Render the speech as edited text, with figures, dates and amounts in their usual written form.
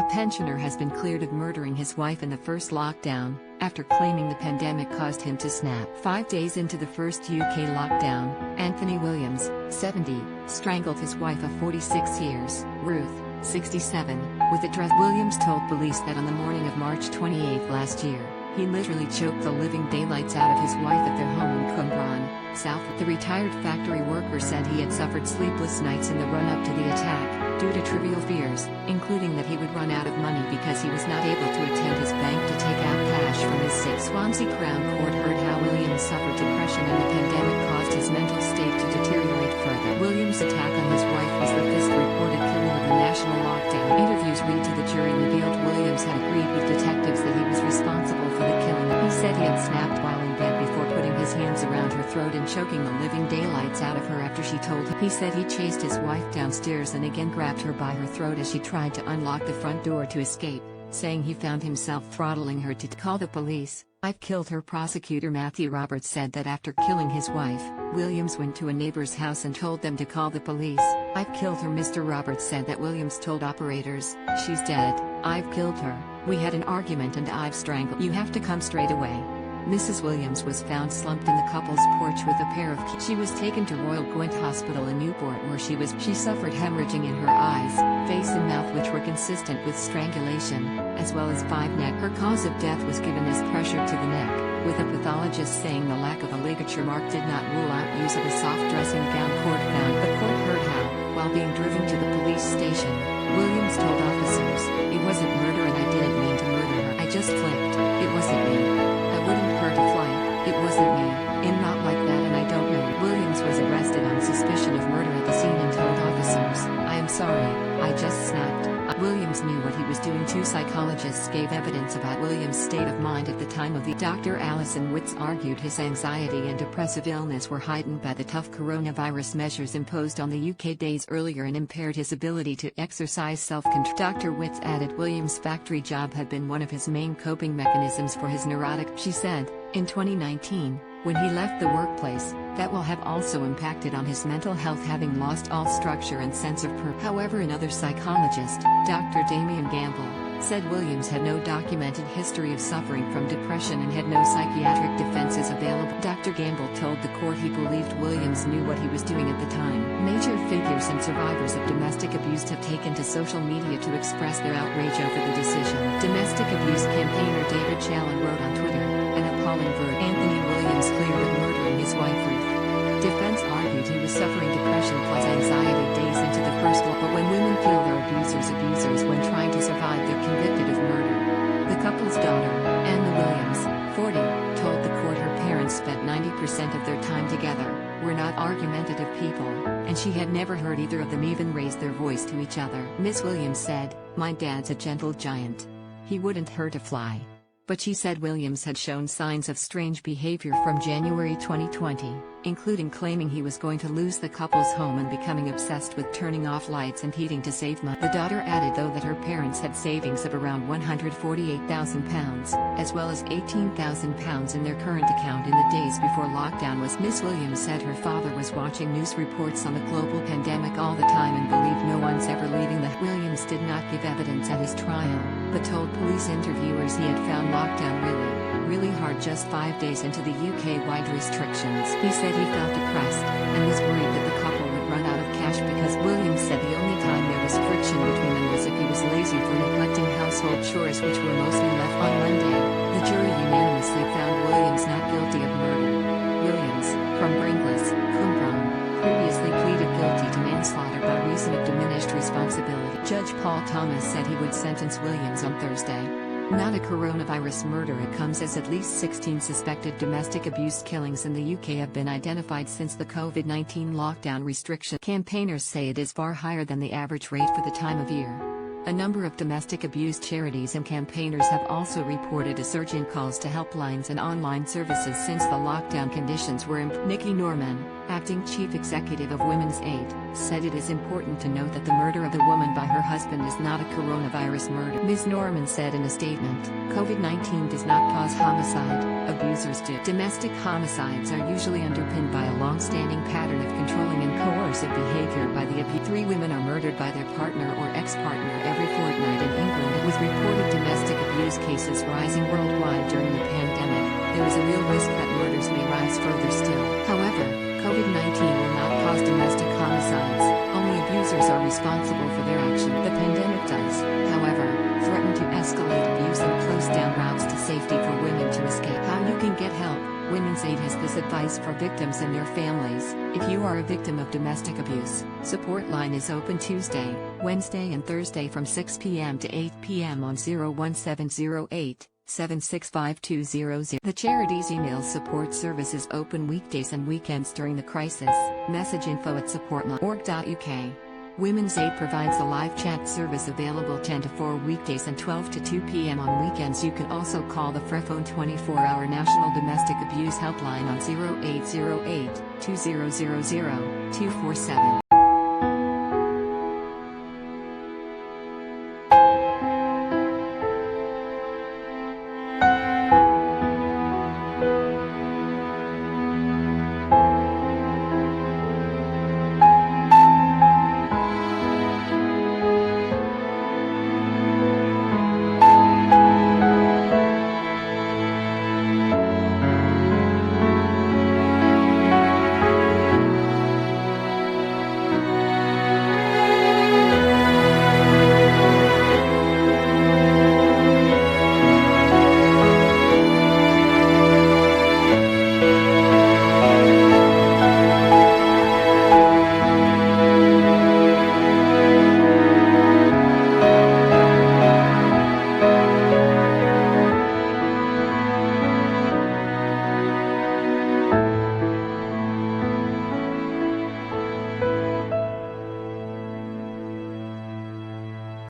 pensioner has been cleared of murdering his wife in the first lockdown, after claiming the pandemic caused him to snap. 5 days into the first UK lockdown, Anthony Williams, 70, strangled his wife of 46 years, Ruth, 67, with a dress. Williams told police that on the morning of March 28 last year, he literally choked the living daylights out of his wife at their home in Cwmbran, south. The retired factory worker said he had suffered sleepless nights in the run-up to the attack, due to trivial fears, including that he would run out of money because he was not able to attend his bank to take out cash from his sick. Swansea Crown Court heard how Williams suffered depression and the pandemic caused his mental state to deteriorate further. Williams' attack on his wife was the fifth reported killing of the national lockdown. Interviews read to the jury revealed Williams had agreed with detectives that he was responsible for the killing. He said he had snapped while in bed before putting his hands around her throat and choking the living daylights out of her after she told him. He said he chased his wife downstairs and again grabbed her by her throat as she tried to unlock the front door to escape, saying he found himself throttling her to call the police. "I've killed her." Prosecutor Matthew Roberts said that after killing his wife, Williams went to a neighbor's house and told them to call the police. "I've killed her." Mr. Roberts said that Williams told operators, "She's dead, I've killed her, we had an argument and I've strangled. You have to come straight away." Mrs. Williams was found slumped in the couple's porch with a pair of keys. She was taken to Royal Gwent Hospital in Newport where she suffered haemorrhaging in her eyes, face and mouth which were consistent with strangulation, as well as 5 neck. Her cause of death was given as pressure to the neck, with a pathologist saying the lack of a ligature mark did not rule out use of a soft dressing gown. Court found. The court heard how, while being driven to the police station, Williams told officers, "It wasn't murder and I didn't mean to murder her. I just flipped. It wasn't me. I wouldn't hurt a fly. It wasn't me. And not like that and I don't know." Williams was arrested on suspicion of murder at the scene and told officers, "I am sorry, I just snapped." Williams knew what he was doing. 2 psychologists gave evidence about Williams' state of mind at the time of the Dr. Alison Witts argued his anxiety and depressive illness were heightened by the tough coronavirus measures imposed on the UK days earlier and impaired his ability to exercise self-control. Dr. Witts added Williams' factory job had been one of his main coping mechanisms for his neurotic. She said, in 2019, when he left the workplace, that will have also impacted on his mental health, having lost all structure and sense of purpose. However, another psychologist, Dr. Damian Gamble, said Williams had no documented history of suffering from depression and had no psychiatric defenses available. Dr. Gamble told the court he believed Williams knew what he was doing at the time. Major figures and survivors of domestic abuse have taken to social media to express their outrage over the decision. Domestic abuse campaigner David Challen wrote on Twitter, "An appalling verdict. Anthony Williams cleared of murdering his wife Ruth." Defense argued he was suffering depression plus anxiety days into the first law, but when women feel their abusers when trying to survive, they're convicted of murder. The couple's daughter, Anna Williams, 40, told the court her parents spent 90% of their time together, were not argumentative people, and she had never heard either of them even raise their voice to each other. Miss Williams said, "My dad's a gentle giant. He wouldn't hurt a fly." But she said Williams had shown signs of strange behavior from January 2020, including claiming he was going to lose the couple's home and becoming obsessed with turning off lights and heating to save money. The daughter added though that her parents had savings of around £148,000, as well as £18,000 in their current account in the days before lockdown was. Miss Williams said her father was watching news reports on the global pandemic all the time and believed no one's ever leaving the. Williams did not give evidence at his trial, but told police interviewers he had found lockdown really hard just 5 days into the UK-wide restrictions. He said he felt depressed, and was worried that the couple would run out of cash because Williams said the only time there was friction between them was if he was lazy for neglecting household chores which were mostly left on Monday. The jury unanimously found Williams not guilty of murder. Williams, from Cwmbran, previously pleaded guilty to manslaughter by reason of diminished responsibility. Judge Paul Thomas said he would sentence Williams on Thursday. Not a coronavirus murder. It comes as at least 16 suspected domestic abuse killings in the UK have been identified since the COVID-19 lockdown restriction. Campaigners say it is far higher than the average rate for the time of year. A number of domestic abuse charities and campaigners have also reported a surge in calls to helplines and online services since the lockdown conditions were imposed. Nikki Norman, acting chief executive of Women's Aid, said it is important to note that the murder of the woman by her husband is not a coronavirus murder. Ms. Norman said in a statement, "COVID-19 does not cause homicide, abusers do." Domestic homicides are usually underpinned by a long-standing pattern of controlling and coercive behavior by the abuser. 3 women are murdered by their partner or ex-partner every fortnight in England. With reported domestic abuse cases rising worldwide during the pandemic, there is a real risk that murders may rise further still. However, COVID-19 will not cause domestic homicides. Only abusers are responsible for their action. The pandemic does, however, threaten to escalate abuse and close down routes to safety for women to escape. How you can get help. Women's Aid has this advice for victims and their families. If you are a victim of domestic abuse, support line is open Tuesday, Wednesday and Thursday from 6 p.m. to 8 p.m. on 01708 765200. The charity's email support service is open weekdays and weekends during the crisis. Message info@supportline.org.uk. Women's Aid provides a live chat service available 10 to 4 weekdays and 12 to 2 p.m. on weekends. You can also call the Frephone 24-hour National Domestic Abuse Helpline on 0808 2000 247.